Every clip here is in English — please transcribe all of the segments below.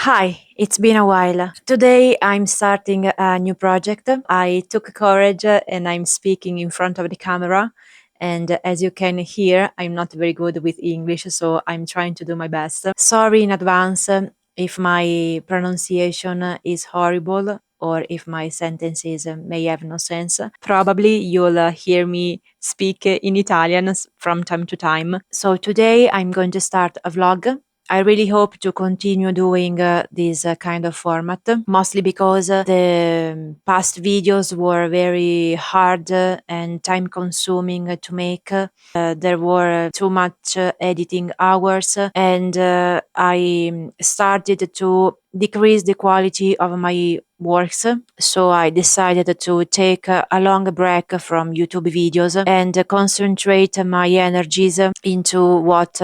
Hi, it's been a while. Today I'm starting a new project. I took courage and I'm speaking in front of the camera. And as you can hear, I'm not very good with English, so I'm trying to do my best. Sorry in advance if my pronunciation is horrible or if my sentences may have no sense. Probably you'll hear me speak in Italian from time to time. So today I'm going to start a vlog. I really hope to continue doing this kind of format, mostly because the past videos were very hard and time consuming to make. There were too much editing hours, and I started to decrease the quality of my works. So I decided to take a long break from YouTube videos and concentrate my energies into what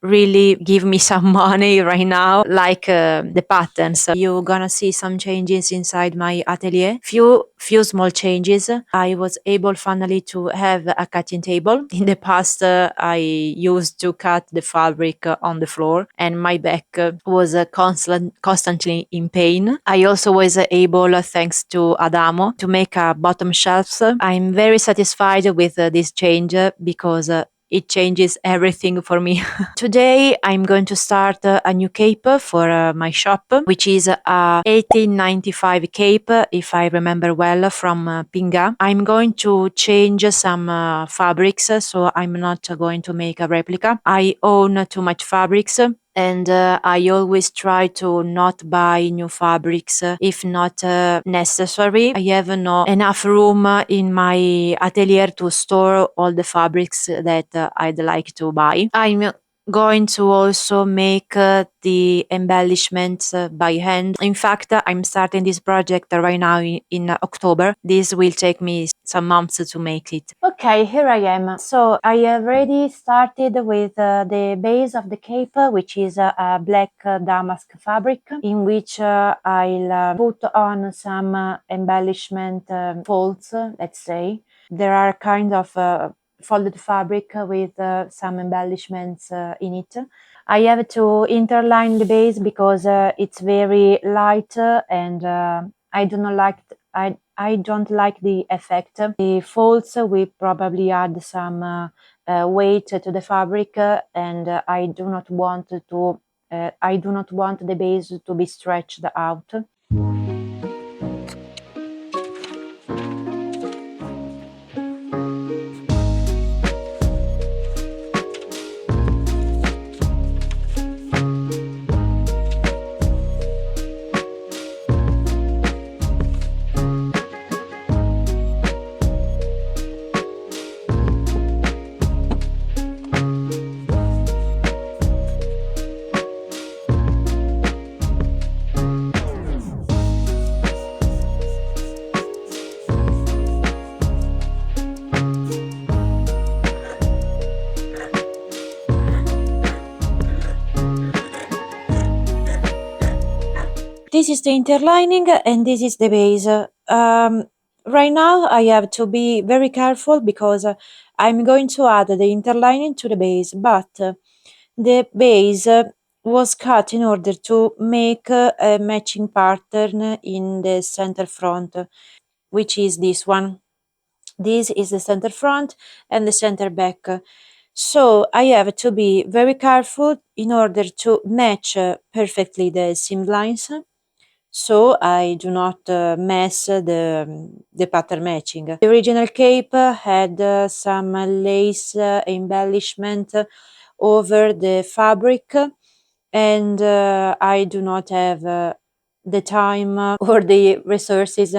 really give me some money right now, like the patterns. You're gonna see some changes inside my atelier. Few small changes. I was able finally to have a cutting table. In the past, I used to cut the fabric on the floor, and my back was constantly in pain. I also was able, thanks to Adamo, to make a bottom shelf. I'm very satisfied with this change because it changes everything for me. Today I'm going to start a new cape for my shop, which is a 1895 cape, if I remember well, from Pinga. I'm going to change some fabrics, so I'm not going to make a replica. I own too much fabrics, and I always try to not buy new fabrics if not necessary. I have no enough room in my atelier to store all the fabrics that I'd like to buy. I'm going to also make the embellishments by hand. In fact, I'm starting this project right now in October. This will take me some months to make it. Okay, here I am. So I have already started with the base of the cape, which is a black damask fabric, in which I'll put on some embellishment folds, let's say. There are kind of folded fabric with some embellishments in it. I have to interline the base because it's very light and I do not like I don't like the effect. The folds will probably add some weight to the fabric, and I do not want the base to be stretched out. This is the interlining and this is the base. Right now I have to be very careful because I'm going to add the interlining to the base, but the base was cut in order to make a matching pattern in the center front, which is this one. This is the center front and the center back. So I have to be very careful in order to match perfectly the seam lines, so I do not mess the pattern matching. The original cape had some lace embellishment over the fabric, and I do not have the time or the resources,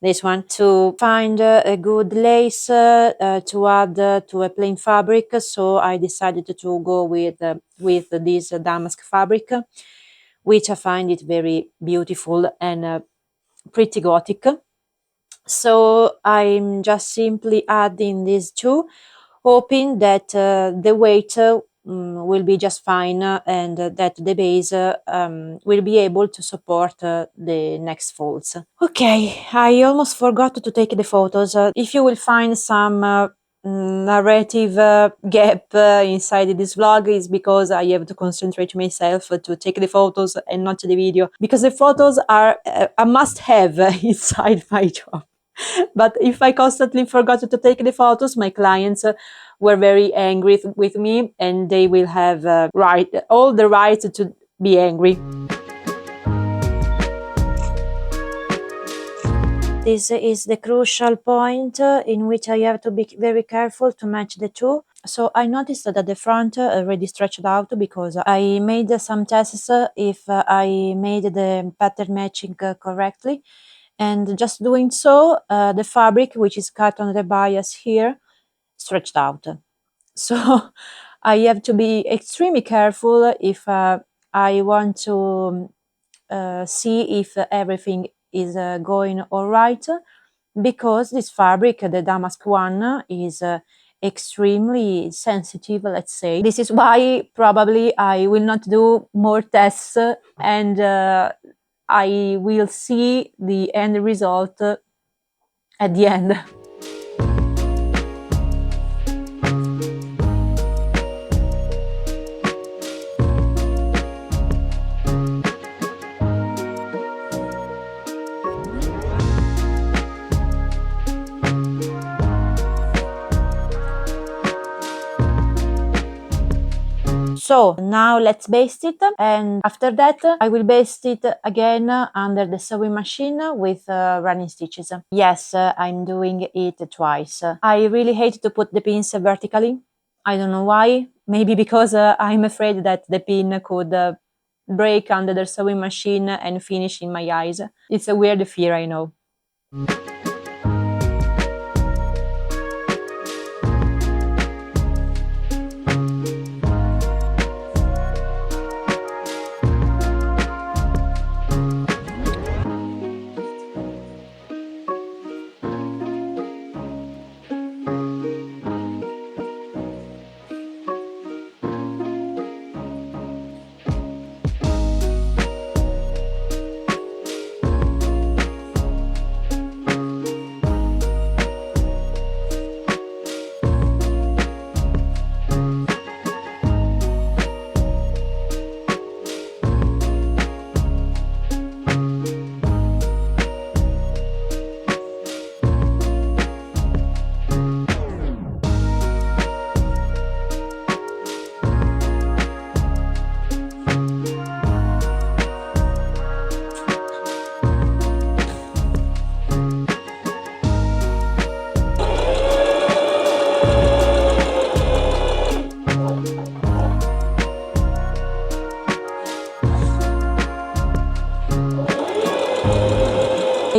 this one, to find a good lace to add to a plain fabric, so I decided to go with this damask fabric, which I find it very beautiful and pretty gothic. So I'm just simply adding these two, hoping that the weight will be just fine and that the base will be able to support the next folds. Okay, I almost forgot to take the photos. If you will find some narrative gap inside this vlog is because I have to concentrate myself to take the photos and not the video, because the photos are a must have inside my job. But if I constantly forgot to take the photos, my clients were very angry with me, and they will have all the right to be angry. This is the crucial point in which I have to be very careful to match the two. So I noticed that the front already stretched out because I made some tests if I made the pattern matching correctly. And just doing so, the fabric, which is cut on the bias here, stretched out. So I have to be extremely careful if I want to see if everything is going all right, because this fabric, the damask one, is extremely sensitive, let's say. This is why probably I will not do more tests, and I will see the end result at the end. So now let's baste it, and after that I will baste it again under the sewing machine with running stitches. Yes, I'm doing it twice. I really hate to put the pins vertically. I don't know why. Maybe because I'm afraid that the pin could break under the sewing machine and finish in my eyes. It's a weird fear, I know.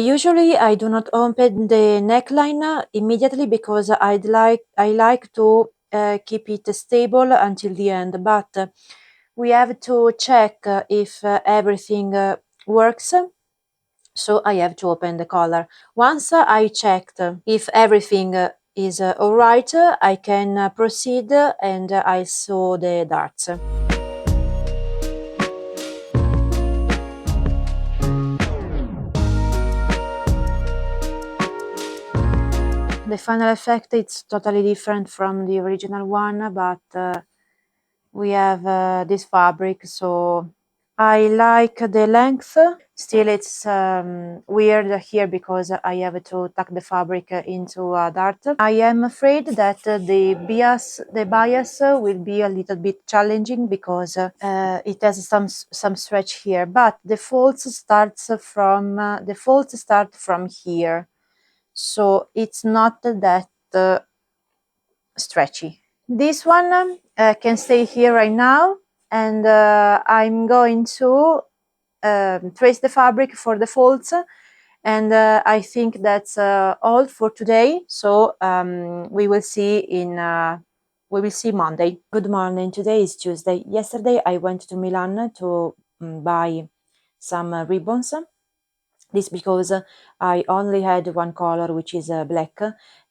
Usually I do not open the neckline immediately because I like to keep it stable until the end, but we have to check if everything works. So I have to open the collar. Once I checked if everything is all right, I can proceed, and I sew the darts. The final effect is totally different from the original one, but we have this fabric, so I like the length. Still, it's weird here because I have to tuck the fabric into a dart. I am afraid that the bias will be a little bit challenging because it has some stretch here, but the folds start from here, so it's not that stretchy. This one can stay here right now, and I'm going to trace the fabric for the folds, and I think that's all for today. So we will see Monday. Good morning. Today is Tuesday. Yesterday I went to Milan to buy some ribbons. This because I only had one color, which is black,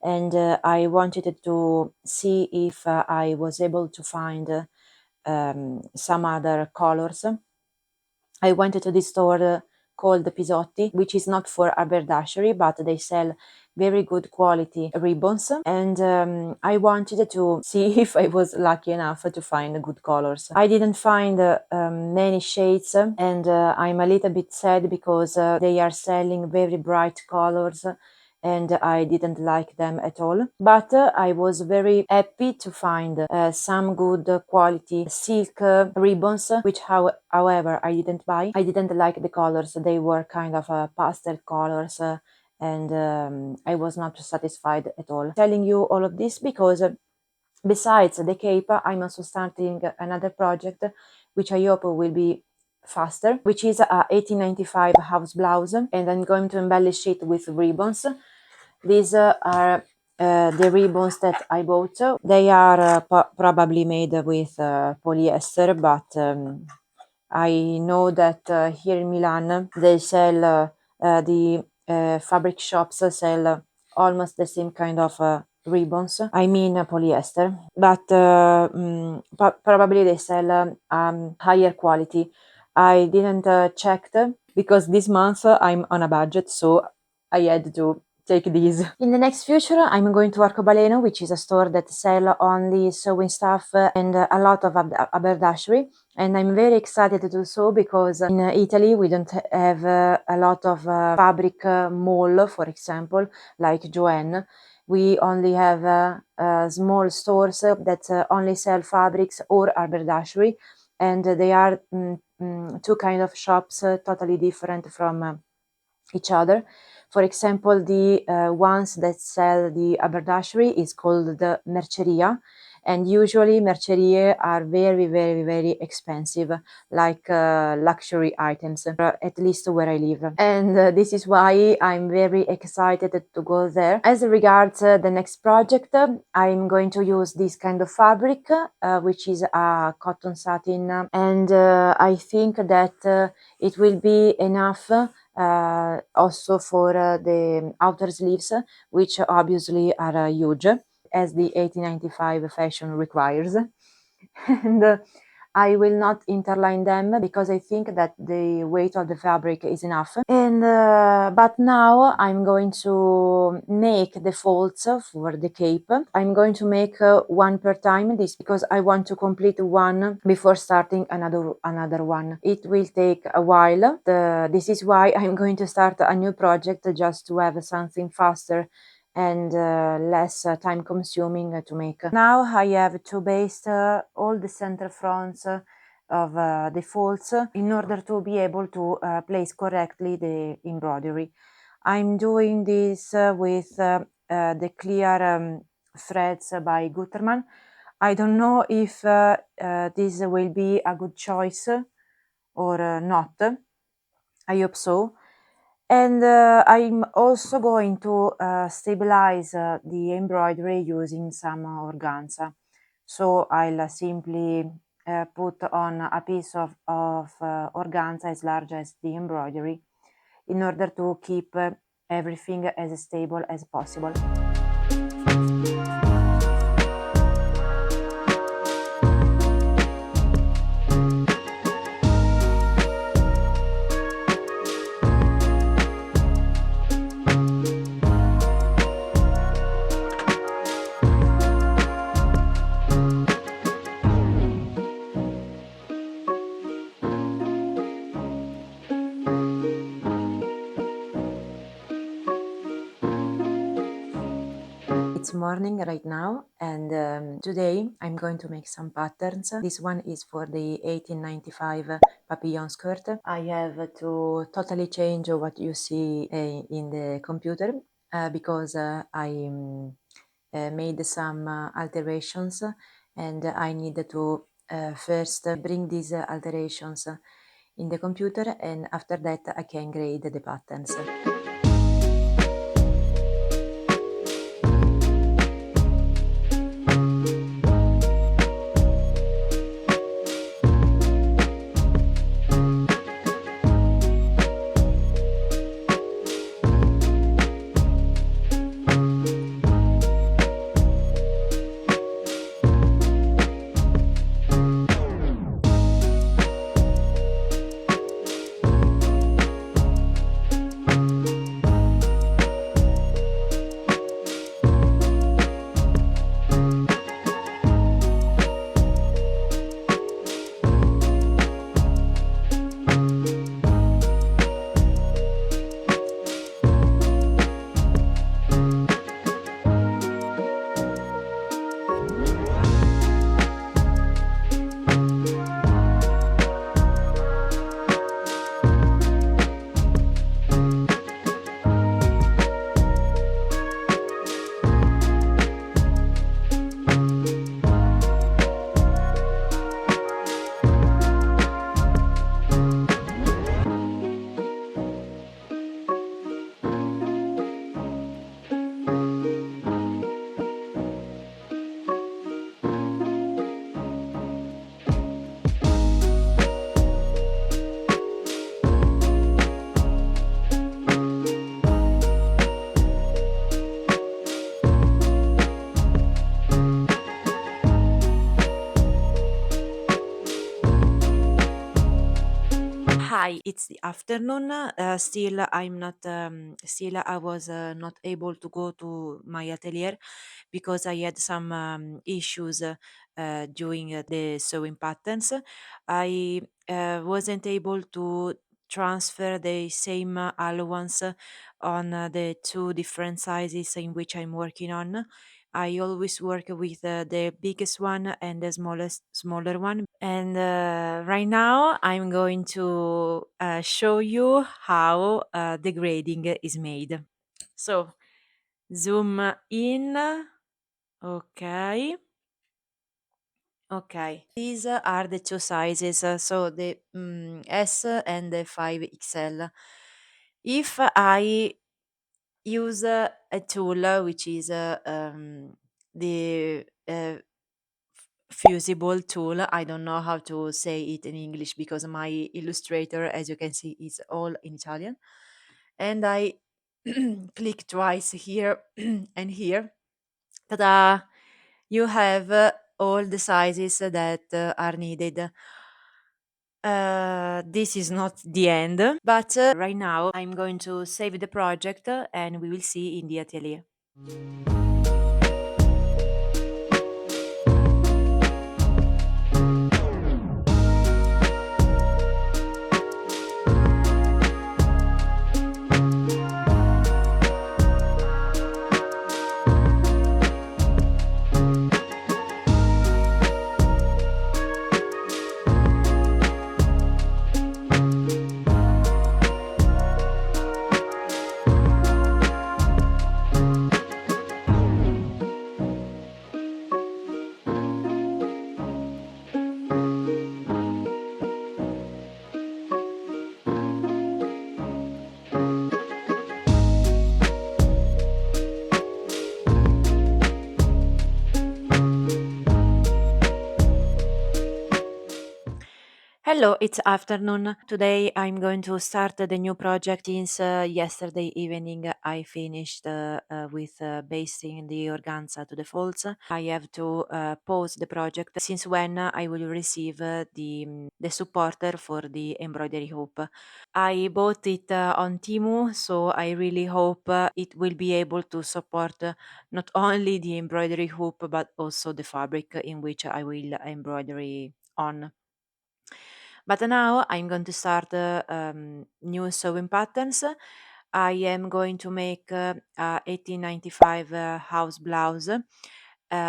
and I wanted to see if I was able to find some other colors. I went to this store called Pisotti, which is not for haberdashery, but they sell very good quality ribbons, and I wanted to see if I was lucky enough to find good colors. I didn't find many shades, and I'm a little bit sad because they are selling very bright colors and I didn't like them at all. But I was very happy to find some good quality silk ribbons, which however I didn't buy. I didn't like the colors. They were kind of pastel colors, and I was not satisfied at all. Telling you all of this because besides the cape, I'm also starting another project, which I hope will be faster, which is a 1895 house blouse, and I'm going to embellish it with ribbons. These are the ribbons that I bought. They are probably made with polyester, but I know that here in Milan they sell the fabric shops sell almost the same kind of ribbons. I mean polyester, but probably they sell higher quality. I didn't check because this month I'm on a budget, so I had to take these. In the next future, I'm going to Arcobaleno, which is a store that sell only sewing stuff and a lot of haberdashery. And I'm very excited to do so because in Italy we don't have a lot of fabric mall, for example, like Joanne. We only have small stores that only sell fabrics or haberdashery, and they are two kind of shops totally different from each other. For example, the ones that sell the haberdashery is called the merceria, and usually mercerie are very, very, very expensive, like luxury items, at least where I live. And this is why I'm very excited to go there. As regards the next project, I'm going to use this kind of fabric, which is a cotton satin, and I think that it will be enough also for the outer sleeves, which obviously are huge, as the 1895 fashion requires. And I will not interline them because I think that the weight of the fabric is enough. And but now I'm going to make the folds for the cape. I'm going to make one per time, this because I want to complete one before starting another one. It will take a while. This is why I'm going to start a new project just to have something faster and less time consuming to make. Now I have to baste all the center fronts of the folds in order to be able to place correctly the embroidery. I'm doing this with the clear threads by Gutermann. I don't know if this will be a good choice or not. I hope so. And I'm also going to stabilize the embroidery using some organza. So I'll simply put on a piece of organza as large as the embroidery in order to keep everything as stable as possible. It's morning right now, and today I'm going to make some patterns. This one is for the 1895 papillon skirt. I have to totally change what you see in the computer because I made some alterations, and I need to first bring these alterations in the computer, and after that I can grade the patterns. Hi, it's the afternoon. Still I was not able to go to my atelier because I had some issues doing the sewing patterns. I wasn't able to transfer the same allowance on the two different sizes in which I'm working on. I always work with the biggest one and the smaller one. And right now, I'm going to show you how the grading is made. So, zoom in. Okay. Okay. These are the two sizes. So, the S and the 5XL. If I use a tool which is the fusible tool. I don't know how to say it in English because my illustrator, as you can see, is all in Italian. And I click twice here and here. Ta-da! You have all the sizes that are needed. This is not the end, but right now I'm going to save the project and we will see in the atelier. Hello, it's afternoon. Today I'm going to start the new project. Since yesterday evening I finished with basting the organza to the folds. I have to pause the project since when I will receive the supporter for the embroidery hoop. I bought it on Timu, so I really hope it will be able to support not only the embroidery hoop but also the fabric in which I will embroidery on. But now I'm going to start new sewing patterns. I am going to make a 1895 house blouse.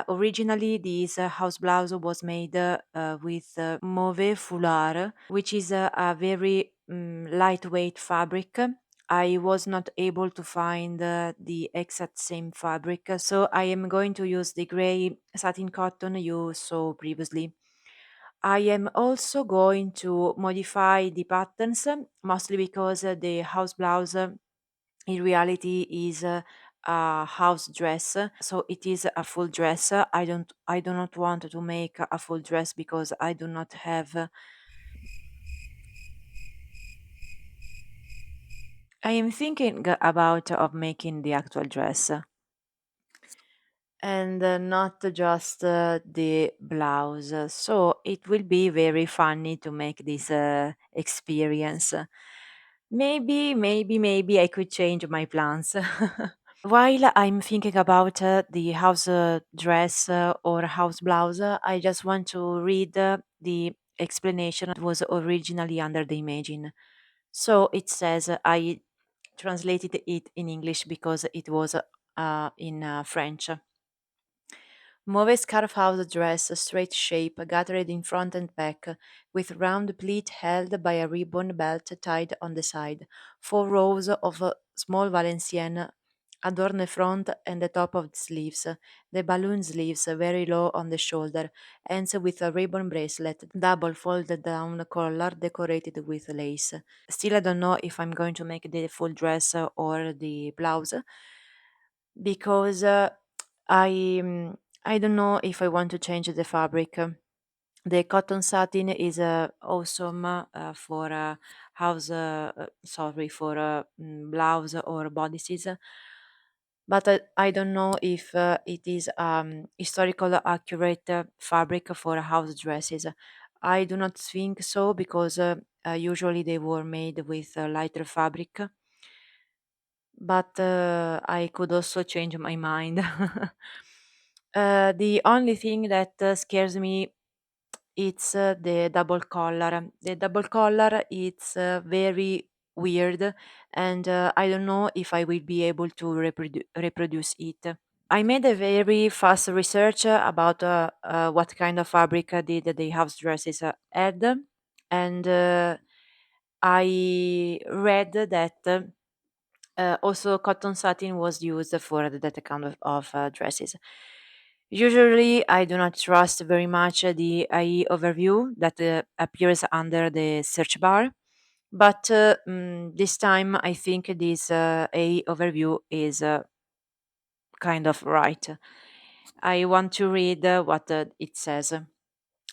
Originally, this house blouse was made with mauve foulard, which is a very lightweight fabric. I was not able to find the exact same fabric, so I am going to use the gray satin cotton you saw previously. I am also going to modify the patterns, mostly because the house blouse in reality is a house dress, so it is a full dress. I do not want to make a full dress because I do not have. I am thinking about of making the actual dress and not just the blouse. So it will be very funny to make this experience. Maybe I could change my plans. While I'm thinking about the house dress or house blouse, I just want to read the explanation that was originally under the imaging. So it says, I translated it in English because it was in French. Mauve scarf house dress, straight shape, gathered in front and back, with round pleat held by a ribbon belt tied on the side. 4 rows of small Valenciennes adorn the front and the top of the sleeves. The balloon sleeves, very low on the shoulder, ends with a ribbon bracelet, double folded down collar decorated with lace. Still, I don't know if I'm going to make the full dress or the blouse because I I don't know if I want to change the fabric. The cotton satin is awesome for house, sorry, for blouse or bodices, but I don't know if it is historical accurate fabric for house dresses. I do not think so because Usually they were made with lighter fabric, but I could also change my mind. The only thing that scares me it's the double collar. The double collar it's very weird, and I don't know if I will be able to reproduce it. I made a very fast research about what kind of fabric did the house dresses had, and I read that also cotton satin was used for that kind of dresses. Usually, I do not trust very much the IE overview that appears under the search bar, but this time I think this AE overview is kind of right. I want to read what it says.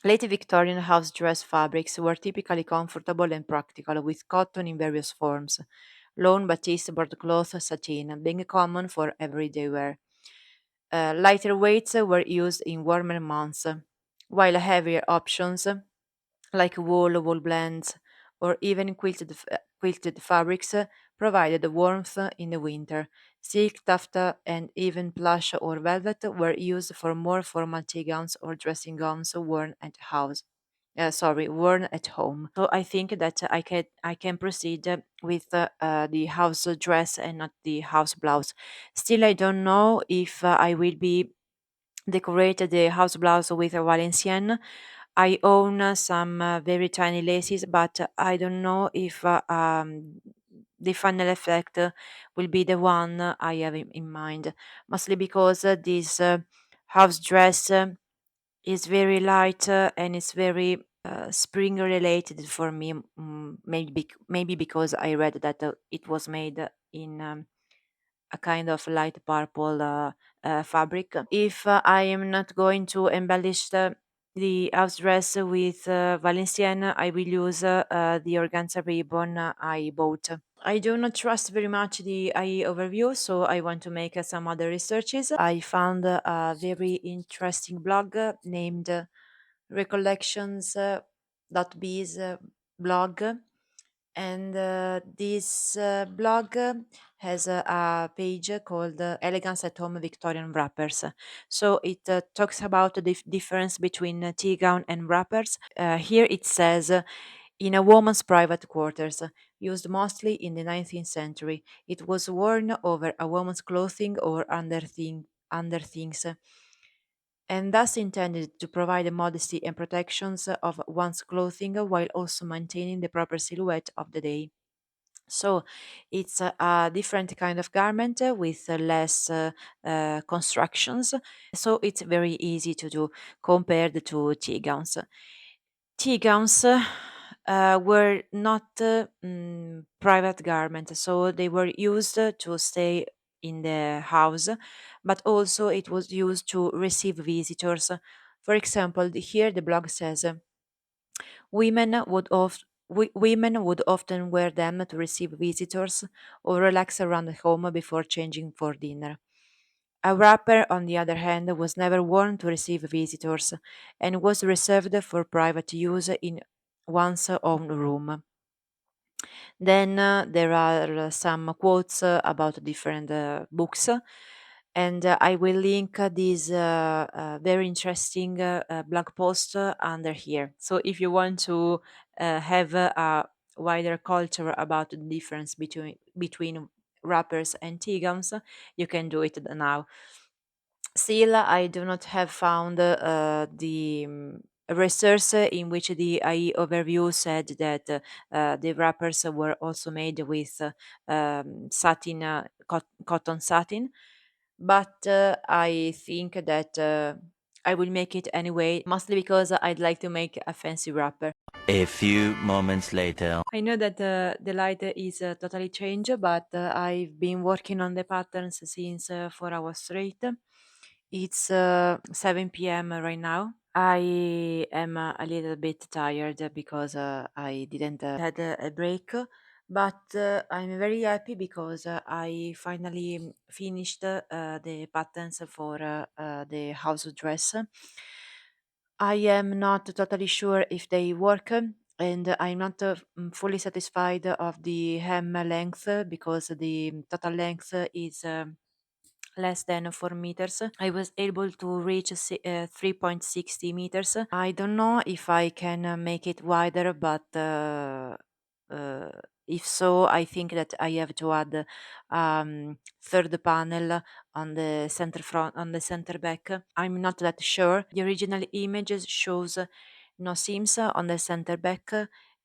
Late Victorian house dress fabrics were typically comfortable and practical, with cotton in various forms, lawn, batiste, broadcloth, satin, being common for everyday wear. Lighter weights were used in warmer months, while heavier options like wool, wool blends, or even quilted fabrics provided warmth in the winter. Silk, taffeta, and even plush or velvet were used for more formal tea gowns or dressing gowns worn at home. So I think that I can proceed with the house dress and not the house blouse. Still, I don't know if I will be decorated the house blouse with a Valenciennes. I own some very tiny laces, but I don't know if the final effect will be the one I have in mind. Mostly because this house dress is very light and it's very spring related for me. Maybe because I read that it was made in a kind of light purple fabric. If I am not going to embellish the house dress with Valenciennes, I will use the organza ribbon I bought. I do not trust very much the IE overview, so I want to make some other researches. I found a very interesting blog named recollections.biz blog, and this blog has a page called Elegance at Home Victorian Wrappers. So it talks about the difference between tea gown and wrappers. Here it says, in a woman's private quarters, used mostly in the 19th century, it was worn over a woman's clothing or under things, and thus intended to provide the modesty and protections of one's clothing while also maintaining the proper silhouette of the day. So it's a different kind of garment with less constructions. So it's very easy to do compared to tea gowns. Tea gowns were not private garments, so they were used to stay in the house, but also it was used to receive visitors. For example, here the blog says women would often wear them to receive visitors or relax around the home before changing for dinner. A wrapper, on the other hand, was never worn to receive visitors and was reserved for private use in one's own room. Then there are some quotes about different books, and I will link this very interesting blog post under here. So if you want to have a wider culture about the difference between wrappers and tea gowns, you can do it now. Still, I do not have found the research in which the IE overview said that the wrappers were also made with satin, cotton satin, but I think that I will make it anyway, mostly because I'd like to make a fancy wrapper. A few moments later. I know that the light is totally changed, but I've been working on the patterns since 4 hours straight. It's 7 p.m. right now. I am a little bit tired because I didn't had a break, but I'm very happy because I finally finished the patterns for the house dress. I am not totally sure if they work. and I'm not fully satisfied of the hem length because the total length is less than 4 meters. I was able to reach 3.60 meters. I don't know if I can make it wider, but uh, if so, I think that I have to add third panel on the center front, on the center back. I'm not that sure. The original images shows no seams on the center back,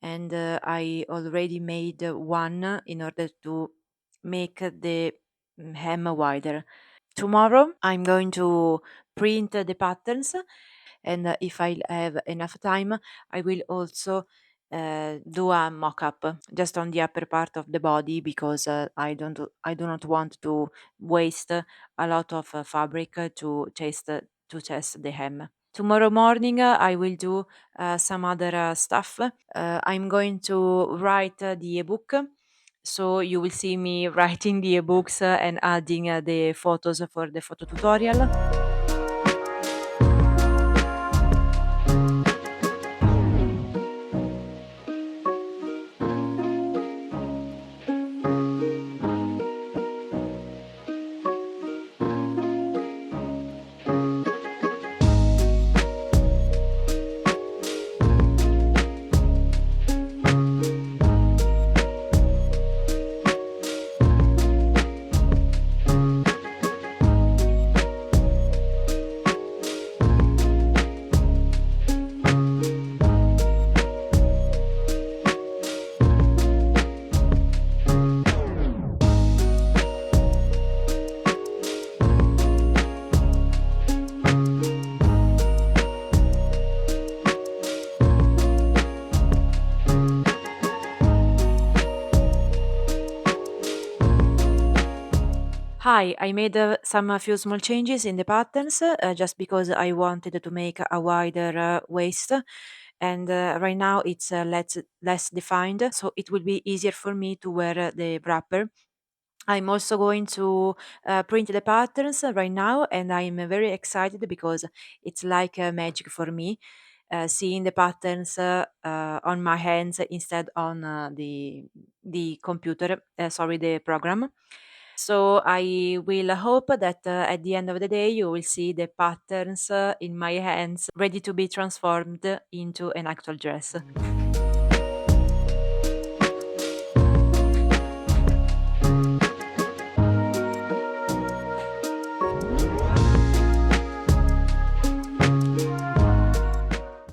and I already made one in order to make the hem wider. Tomorrow I'm going to print the patterns, and if I have enough time, I will also do a mock-up just on the upper part of the body because I do not want to waste a lot of fabric to test the hem. Tomorrow morning I will do some other stuff. I'm going to write the ebook, so you will see me writing the ebooks and adding the photos for the photo tutorial. Hi, I made some a few small changes in the patterns just because I wanted to make a wider waist, and right now it's less defined, so it will be easier for me to wear the wrapper. I'm also going to print the patterns right now, and I'm very excited because it's like magic for me. Seeing the patterns on my hands instead on the computer, sorry, the program. So I will hope that at the end of the day you will see the patterns in my hands ready to be transformed into an actual dress.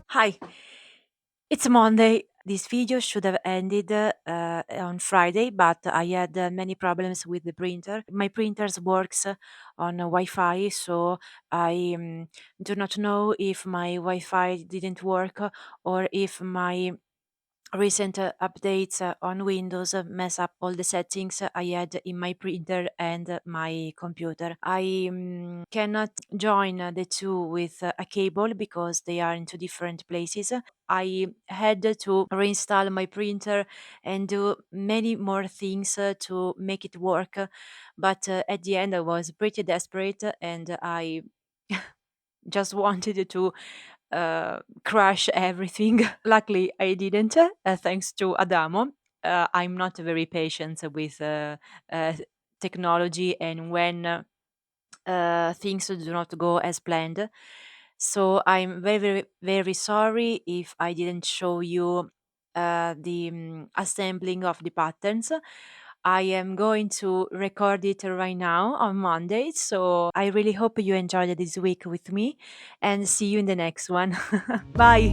Hi, it's Monday. This video should have ended on Friday, but I had many problems with the printer. My printers works on Wi-Fi, so I do not know if my Wi-Fi didn't work or if my recent updates on Windows mess up all the settings I had in my printer and my computer. I cannot join the two with a cable because they are in two different places. I had to reinstall my printer and do many more things to make it work, but at the end I was pretty desperate and I just wanted to crash everything. Luckily, I didn't, thanks to Adamo. I'm not very patient with uh, technology, and when things do not go as planned. So I'm very, very, very sorry if I didn't show you the assembling of the patterns. I am going to record it right now on Monday. So I really hope you enjoyed this week with me and see you in the next one. Bye.